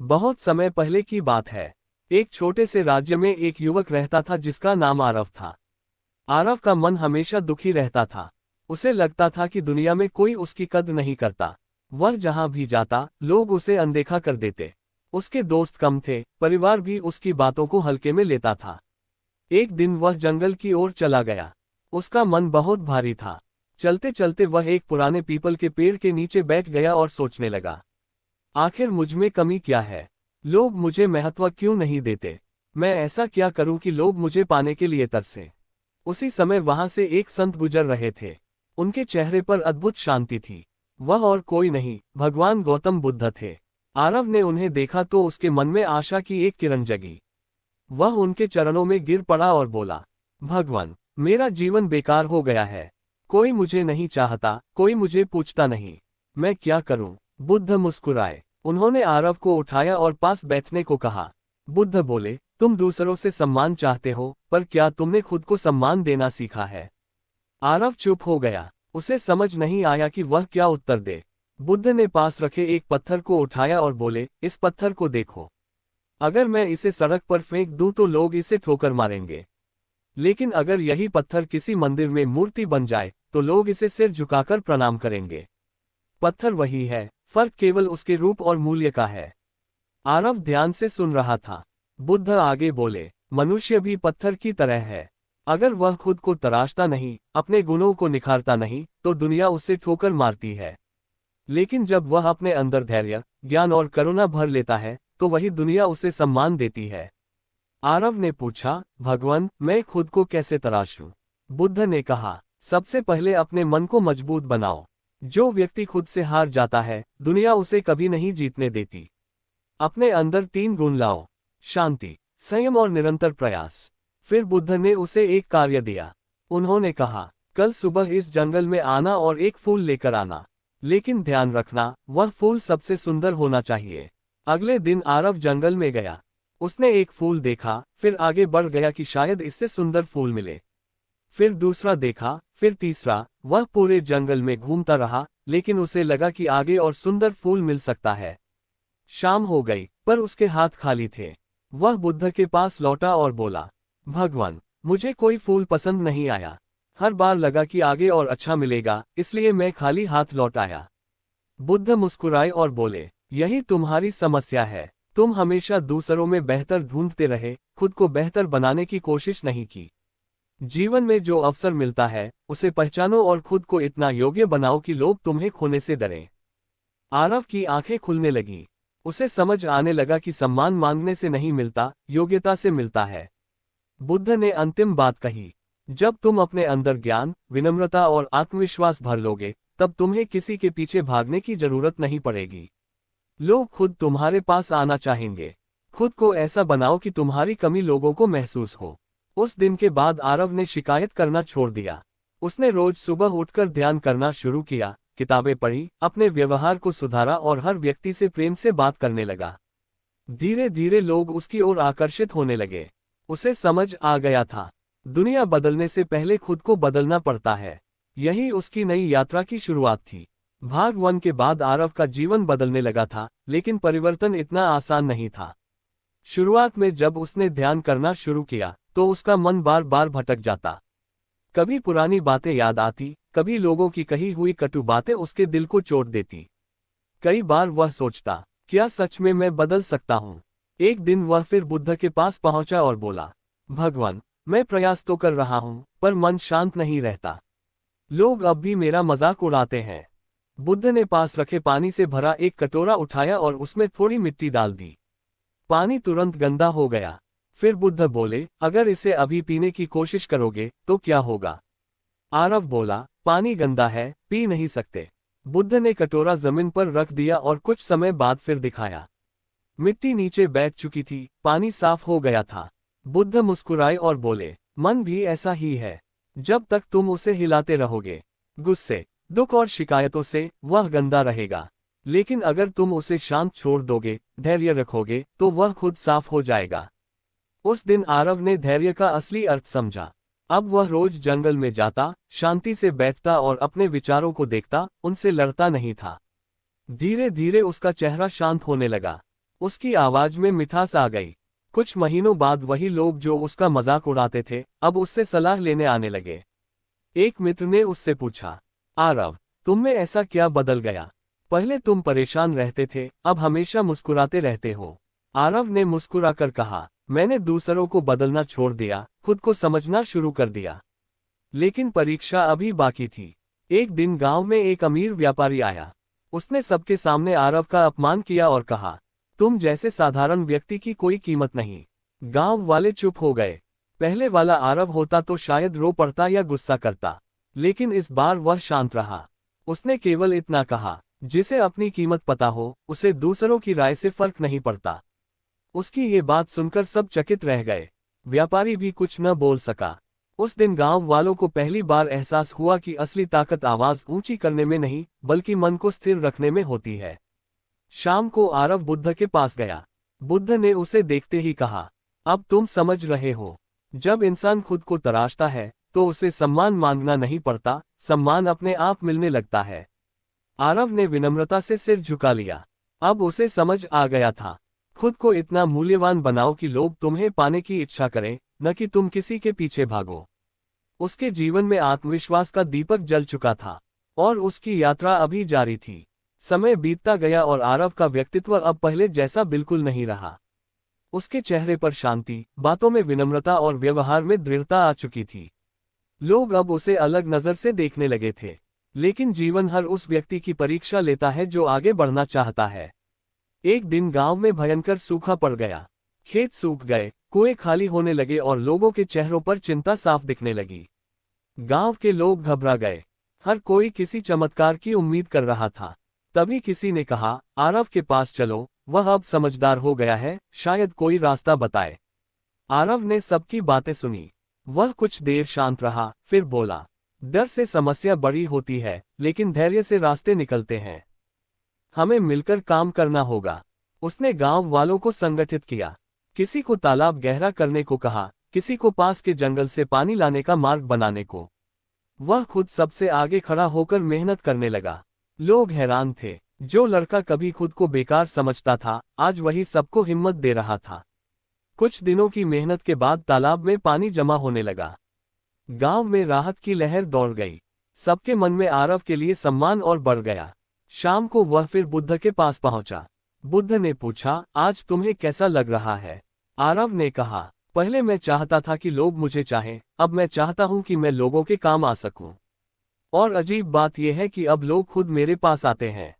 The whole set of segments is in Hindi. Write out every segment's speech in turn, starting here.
बहुत समय पहले की बात है। एक छोटे से राज्य में एक युवक रहता था जिसका नाम आरव था। आरव का मन हमेशा दुखी रहता था। उसे लगता था कि दुनिया में कोई उसकी कद्र नहीं करता। वह जहां भी जाता लोग उसे अनदेखा कर देते। उसके दोस्त कम थे, परिवार भी उसकी बातों को हल्के में लेता था। एक दिन वह जंगल की ओर चला गया। उसका मन बहुत भारी था। चलते चलते वह एक पुराने पीपल के पेड़ के नीचे बैठ गया और सोचने लगा, आखिर मुझ में कमी क्या है? लोग मुझे महत्व क्यों नहीं देते? मैं ऐसा क्या करूं कि लोग मुझे पाने के लिए तरसे? उसी समय वहां से एक संत गुजर रहे थे। उनके चेहरे पर अद्भुत शांति थी। वह और कोई नहीं, भगवान गौतम बुद्ध थे। आरव ने उन्हें देखा तो उसके मन में आशा की एक किरण जगी। वह उनके चरणों में गिर पड़ा और बोला, भगवान, मेरा जीवन बेकार हो गया है। कोई मुझे नहीं चाहता, कोई मुझे पूछता नहीं। मैं क्या करूं? बुद्ध मुस्कुराए। उन्होंने आरव को उठाया और पास बैठने को कहा। बुद्ध बोले, तुम दूसरों से सम्मान चाहते हो, पर क्या तुमने खुद को सम्मान देना सीखा है? आरव चुप हो गया। उसे समझ नहीं आया कि वह क्या उत्तर दे। बुद्ध ने पास रखे एक पत्थर को उठाया और बोले, इस पत्थर को देखो। अगर मैं इसे सड़क पर फेंक दूं तो लोग इसे ठोकर मारेंगे। लेकिन अगर यही पत्थर किसी मंदिर में मूर्ति बन जाए तो लोग इसे सिर झुकाकर प्रणाम करेंगे। पत्थर वही है, फर्क केवल उसके रूप और मूल्य का है। आरव ध्यान से सुन रहा था। बुद्ध आगे बोले, मनुष्य भी पत्थर की तरह है। अगर वह खुद को तराशता नहीं, अपने गुणों को निखारता नहीं, तो दुनिया उसे ठोकर मारती है। लेकिन जब वह अपने अंदर धैर्य, ज्ञान और करुणा भर लेता है, तो वही दुनिया उसे सम्मान देती है। आरव ने पूछा, भगवान, मैं खुद को कैसे तराशूं? बुद्ध ने कहा, सबसे पहले अपने मन को मजबूत बनाओ। जो व्यक्ति खुद से हार जाता है, दुनिया उसे कभी नहीं जीतने देती। अपने अंदर 3 गुण लाओ, शांति, संयम और निरंतर प्रयास। फिर बुद्ध ने उसे एक कार्य दिया। उन्होंने कहा, कल सुबह इस जंगल में आना और एक फूल लेकर आना। लेकिन ध्यान रखना, वह फूल सबसे सुंदर होना चाहिए। अगले दिन आरव जंगल में गया। उसने एक फूल देखा, फिर आगे बढ़ गया कि शायद इससे सुंदर फूल मिले। फिर दूसरा देखा, फिर तीसरा। वह पूरे जंगल में घूमता रहा, लेकिन उसे लगा कि आगे और सुंदर फूल मिल सकता है। शाम हो गई, पर उसके हाथ खाली थे। वह बुद्ध के पास लौटा और बोला, भगवान, मुझे कोई फूल पसंद नहीं आया। हर बार लगा कि आगे और अच्छा मिलेगा, इसलिए मैं खाली हाथ लौट आया। बुद्ध मुस्कुराए और बोले, यही तुम्हारी समस्या है। तुम हमेशा दूसरों में बेहतर ढूंढते रहे, खुद को बेहतर बनाने की कोशिश नहीं की। जीवन में जो अवसर मिलता है, उसे पहचानो और खुद को इतना योग्य बनाओ कि लोग तुम्हें खोने से डरें। आरव की आंखें खुलने लगीं। उसे समझ आने लगा कि सम्मान मांगने से नहीं मिलता, योग्यता से मिलता है। बुद्ध ने अंतिम बात कही, जब तुम अपने अंदर ज्ञान, विनम्रता और आत्मविश्वास भर लोगे, तब तुम्हें किसी के पीछे भागने की जरूरत नहीं पड़ेगी। लोग खुद तुम्हारे पास आना चाहेंगे। खुद को ऐसा बनाओ कि तुम्हारी कमी लोगों को महसूस हो। उस दिन के बाद आरव ने शिकायत करना छोड़ दिया। उसने रोज सुबह उठकर ध्यान करना शुरू किया, किताबें पढ़ी, अपने व्यवहार को सुधारा और हर व्यक्ति से प्रेम से बात करने लगा। धीरे धीरे लोग उसकी ओर आकर्षित होने लगे। उसे समझ आ गया था, दुनिया बदलने से पहले खुद को बदलना पड़ता है। यही उसकी नई यात्रा की शुरुआत थी। भाग 1 के बाद आरव का जीवन बदलने लगा था, लेकिन परिवर्तन इतना आसान नहीं था। शुरुआत में जब उसने ध्यान करना शुरू किया, तो उसका मन बार बार भटक जाता। कभी पुरानी बातें याद आती, कभी लोगों की कही हुई कटु बातें उसके दिल को चोट देती। कई बार वह सोचता, क्या सच में मैं बदल सकता हूँ? एक दिन वह फिर बुद्ध के पास पहुंचा और बोला, भगवान, मैं प्रयास तो कर रहा हूँ, पर मन शांत नहीं रहता। लोग अब भी मेरा मजाक उड़ाते हैं। बुद्ध ने पास रखे पानी से भरा एक कटोरा उठाया और उसमें थोड़ी मिट्टी डाल दी। पानी तुरंत गंदा हो गया। फिर बुद्ध बोले, अगर इसे अभी पीने की कोशिश करोगे तो क्या होगा? आरव बोला, पानी गंदा है, पी नहीं सकते। बुद्ध ने कटोरा जमीन पर रख दिया और कुछ समय बाद फिर दिखाया। मिट्टी नीचे बैठ चुकी थी, पानी साफ हो गया था। बुद्ध मुस्कुराए और बोले, मन भी ऐसा ही है। जब तक तुम उसे हिलाते रहोगे, गुस्से, दुख और शिकायतों से, वह गंदा रहेगा। लेकिन अगर तुम उसे शांत छोड़ दोगे, धैर्य रखोगे, तो वह खुद साफ हो जाएगा। उस दिन आरव ने धैर्य का असली अर्थ समझा। अब वह रोज जंगल में जाता, शांति से बैठता और अपने विचारों को देखता, उनसे लड़ता नहीं था। धीरे धीरे उसका चेहरा शांत होने लगा। उसकी आवाज में मिठास आ गई। कुछ महीनों बाद वही लोग जो उसका मजाक उड़ाते थे अब उससे सलाह लेने आने लगे। एक मित्र ने उससे पूछा, आरव, तुम में ऐसा क्या बदल गया? पहले तुम परेशान रहते थे, अब हमेशा मुस्कुराते रहते हो। आरव ने मुस्कुराकर कहा, मैंने दूसरों को बदलना छोड़ दिया, खुद को समझना शुरू कर दिया। लेकिन परीक्षा अभी बाकी थी। एक दिन गांव में एक अमीर व्यापारी आया। उसने सबके सामने आरव का अपमान किया और कहा, तुम जैसे साधारण व्यक्ति की कोई कीमत नहीं। गांव वाले चुप हो गए। पहले वाला आरव होता तो शायद रो पड़ता या गुस्सा करता, लेकिन इस बार वह शांत रहा। उसने केवल इतना कहा, जिसे अपनी कीमत पता हो उसे दूसरों की राय से फर्क नहीं पड़ता। उसकी ये बात सुनकर सब चकित रह गए। व्यापारी भी कुछ न बोल सका। उस दिन गांव वालों को पहली बार एहसास हुआ कि असली ताकत आवाज ऊंची करने में नहीं बल्कि मन को स्थिर रखने में होती है। शाम को आरव बुद्ध के पास गया। बुद्ध ने उसे देखते ही कहा, अब तुम समझ रहे हो, जब इंसान खुद को तराशता है तो उसे सम्मान मांगना नहीं पड़ता, सम्मान अपने आप मिलने लगता है। आरव ने विनम्रता से सिर झुका लिया। अब उसे समझ आ गया था, खुद को इतना मूल्यवान बनाओ कि लोग तुम्हें पाने की इच्छा करें, न कि तुम किसी के पीछे भागो। उसके जीवन में आत्मविश्वास का दीपक जल चुका था और उसकी यात्रा अभी जारी थी। समय बीतता गया और आरव का व्यक्तित्व अब पहले जैसा बिल्कुल नहीं रहा। उसके चेहरे पर शांति, बातों में विनम्रता और व्यवहार में दृढ़ता आ चुकी थी। लोग अब उसे अलग नजर से देखने लगे थे। लेकिन जीवन हर उस व्यक्ति की परीक्षा लेता है जो आगे बढ़ना चाहता है। एक दिन गांव में भयंकर सूखा पड़ गया। खेत सूख गए, कुएं खाली होने लगे और लोगों के चेहरों पर चिंता साफ दिखने लगी। गांव के लोग घबरा गए। हर कोई किसी चमत्कार की उम्मीद कर रहा था। तभी किसी ने कहा, आरव के पास चलो, वह अब समझदार हो गया है, शायद कोई रास्ता बताए। आरव ने सबकी बातें सुनी। वह कुछ देर शांत रहा, फिर बोला, डर से समस्या बड़ी होती है, लेकिन धैर्य से रास्ते निकलते हैं। हमें मिलकर काम करना होगा। उसने गांव वालों को संगठित किया। किसी को तालाब गहरा करने को कहा, किसी को पास के जंगल से पानी लाने का मार्ग बनाने को। वह खुद सबसे आगे खड़ा होकर मेहनत करने लगा। लोग हैरान थे, जो लड़का कभी खुद को बेकार समझता था आज वही सबको हिम्मत दे रहा था। कुछ दिनों की मेहनत के बाद तालाब में पानी जमा होने लगा। गांव में राहत की लहर दौड़ गई। सबके मन में आरव के लिए सम्मान और बढ़ गया। शाम को वह फिर बुद्ध के पास पहुंचा। बुद्ध ने पूछा, आज तुम्हें कैसा लग रहा है? आरव ने कहा, पहले मैं चाहता था कि लोग मुझे चाहें, अब मैं चाहता हूं कि मैं लोगों के काम आ सकूं। और अजीब बात यह है कि अब लोग खुद मेरे पास आते हैं।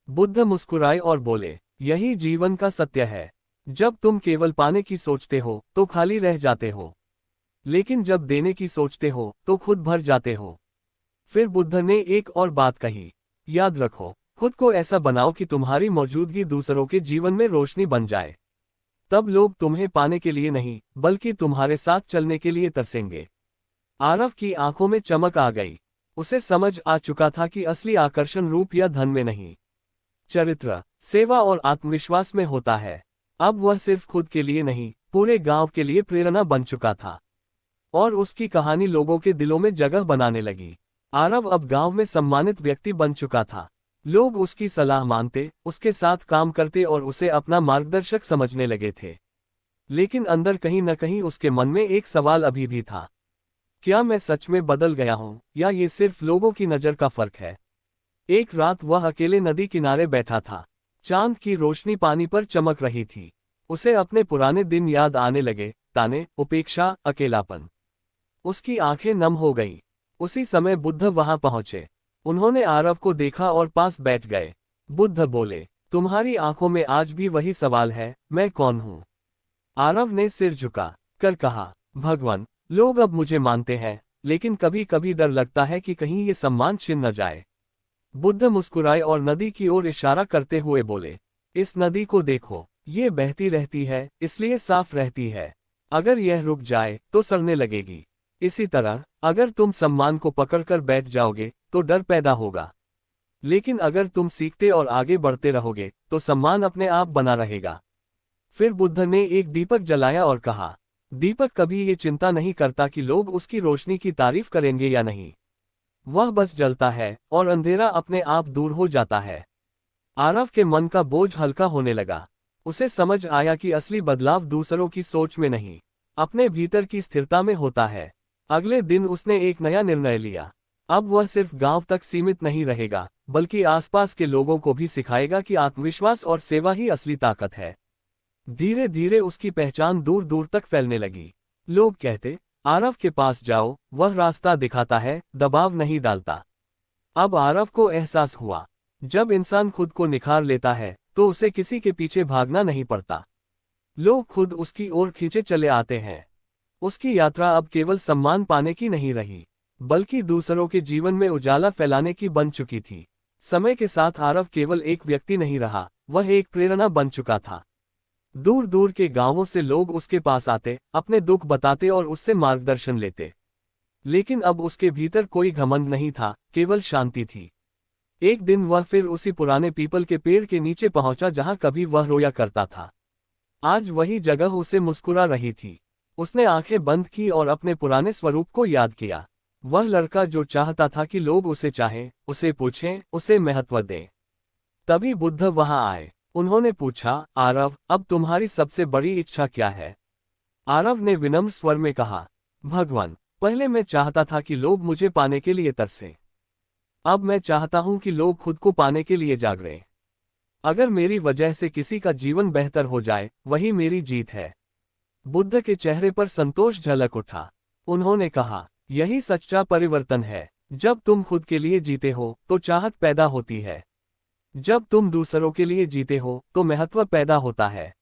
बुद्ध मुस्कुराए और बोले, यही जीवन का सत्य है। जब तुम केवल पाने की सोचते हो तो खाली रह जाते हो, लेकिन जब देने की सोचते हो तो खुद भर जाते हो। फिर बुद्ध ने एक और बात कही, याद रखो, खुद को ऐसा बनाओ कि तुम्हारी मौजूदगी दूसरों के जीवन में रोशनी बन जाए। तब लोग तुम्हें पाने के लिए नहीं बल्कि तुम्हारे साथ चलने के लिए तरसेंगे। आरव की आंखों में चमक आ गई। उसे समझ आ चुका था कि असली आकर्षण रूप या धन में नहीं, चरित्र, सेवा और आत्मविश्वास में होता है। अब वह सिर्फ खुद के लिए नहीं, पूरे गांव के लिए प्रेरणा बन चुका था और उसकी कहानी लोगों के दिलों में जगह बनाने लगी। आरव अब गांव में सम्मानित व्यक्ति बन चुका था। लोग उसकी सलाह मानते, उसके साथ काम करते और उसे अपना मार्गदर्शक समझने लगे थे। लेकिन अंदर कहीं न कहीं उसके मन में एक सवाल अभी भी था, क्या मैं सच में बदल गया हूं या ये सिर्फ लोगों की नज़र का फर्क है? एक रात वह अकेले नदी किनारे बैठा था। चांद की रोशनी पानी पर चमक रही थी। उसे अपने पुराने दिन याद आने लगे, ताने, उपेक्षा, अकेलापन। उसकी आंखें नम हो गईं। उसी समय बुद्ध वहां पहुंचे। उन्होंने आरव को देखा और पास बैठ गए। बुद्ध बोले, तुम्हारी आंखों में आज भी वही सवाल है, मैं कौन हूं? आरव ने सिर झुका कर कहा, भगवान, लोग अब मुझे मानते हैं, लेकिन कभी कभी डर लगता है कि कहीं ये सम्मान छिन न जाए। बुद्ध मुस्कुराए और नदी की ओर इशारा करते हुए बोले, इस नदी को देखो, ये बहती रहती है, इसलिए साफ रहती है। अगर यह रुक जाए तो सड़ने लगेगी। इसी तरह अगर तुम सम्मान को पकड़कर बैठ जाओगे तो डर पैदा होगा, लेकिन अगर तुम सीखते और आगे बढ़ते रहोगे तो सम्मान अपने आप बना रहेगा। फिर बुद्ध ने एक दीपक जलाया और कहा, दीपक कभी ये चिंता नहीं करता कि लोग उसकी रोशनी की तारीफ करेंगे या नहीं। वह बस जलता है और अंधेरा अपने आप दूर हो जाता है। आरव के मन का बोझ हल्का होने लगा। उसे समझ आया कि असली बदलाव दूसरों की सोच में नहीं, अपने भीतर की स्थिरता में होता है। अगले दिन उसने एक नया निर्णय लिया। अब वह सिर्फ गांव तक सीमित नहीं रहेगा, बल्कि आसपास के लोगों को भी सिखाएगा कि आत्मविश्वास और सेवा ही असली ताकत है। धीरे धीरे उसकी पहचान दूर दूर तक फैलने लगी। लोग कहते, आरव के पास जाओ, वह रास्ता दिखाता है, दबाव नहीं डालता। अब आरव को एहसास हुआ, जब इंसान खुद को निखार लेता है तो उसे किसी के पीछे भागना नहीं पड़ता। लोग खुद उसकी ओर खींचे चले आते हैं। उसकी यात्रा अब केवल सम्मान पाने की नहीं रही, बल्कि दूसरों के जीवन में उजाला फैलाने की बन चुकी थी। समय के साथ आरव केवल एक व्यक्ति नहीं रहा, वह एक प्रेरणा बन चुका था। दूर दूर के गांवों से लोग उसके पास आते, अपने दुख बताते और उससे मार्गदर्शन लेते। लेकिन अब उसके भीतर कोई घमंड नहीं था, केवल शांति थी। एक दिन वह फिर उसी पुराने पीपल के पेड़ के नीचे पहुंचा जहां कभी वह रोया करता था। आज वही जगह उसे मुस्कुरा रही थी। उसने आंखें बंद की और अपने पुराने स्वरूप को याद किया। वह लड़का जो चाहता था कि लोग उसे चाहें, उसे पूछें, उसे महत्व दें। तभी बुद्ध वहां आए। उन्होंने पूछा, आरव, अब तुम्हारी सबसे बड़ी इच्छा क्या है? आरव ने विनम्र स्वर में कहा, भगवान, पहले मैं चाहता था कि लोग मुझे पाने के लिए तरसें। अब मैं चाहता हूं कि लोग खुद को पाने के लिए जागरें। अगर मेरी वजह से किसी का जीवन बेहतर हो जाए, वही मेरी जीत है। बुद्ध के चेहरे पर संतोष झलक उठा। उन्होंने कहा, यही सच्चा परिवर्तन है। जब तुम खुद के लिए जीते हो तो चाहत पैदा होती है। जब तुम दूसरों के लिए जीते हो तो महत्व पैदा होता है।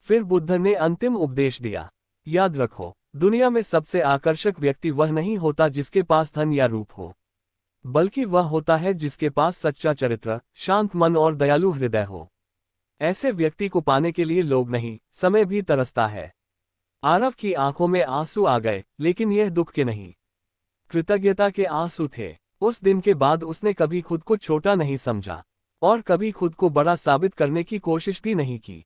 फिर बुद्ध ने अंतिम उपदेश दिया, याद रखो, दुनिया में सबसे आकर्षक व्यक्ति वह नहीं होता जिसके पास धन या रूप हो, बल्कि वह होता है जिसके पास सच्चा चरित्र, शांत मन और दयालु हृदय हो। ऐसे व्यक्ति को पाने के लिए लोग नहीं, समय भी तरसता है। आरव की आंखों में आंसू आ गए, लेकिन यह दुख के नहीं, कृतज्ञता के आंसू थे। उस दिन के बाद उसने कभी खुद को छोटा नहीं समझा और कभी खुद को बड़ा साबित करने की कोशिश भी नहीं की।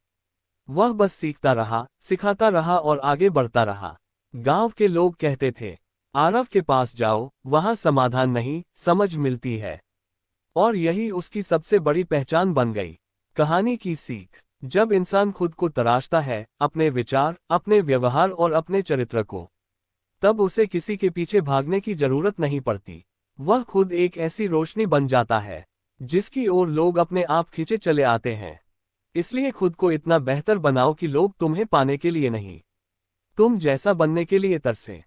वह बस सीखता रहा, सिखाता रहा और आगे बढ़ता रहा। गांव के लोग कहते थे, आरव के पास जाओ, वहां समाधान नहीं, समझ मिलती है। और यही उसकी सबसे बड़ी पहचान बन गई। कहानी की सीख, जब इंसान खुद को तराशता है, अपने विचार, अपने व्यवहार और अपने चरित्र को, तब उसे किसी के पीछे भागने की जरूरत नहीं पड़ती। वह खुद एक ऐसी रोशनी बन जाता है जिसकी ओर लोग अपने आप खींचे चले आते हैं। इसलिए खुद को इतना बेहतर बनाओ कि लोग तुम्हें पाने के लिए नहीं, तुम जैसा बनने के लिए तरसें।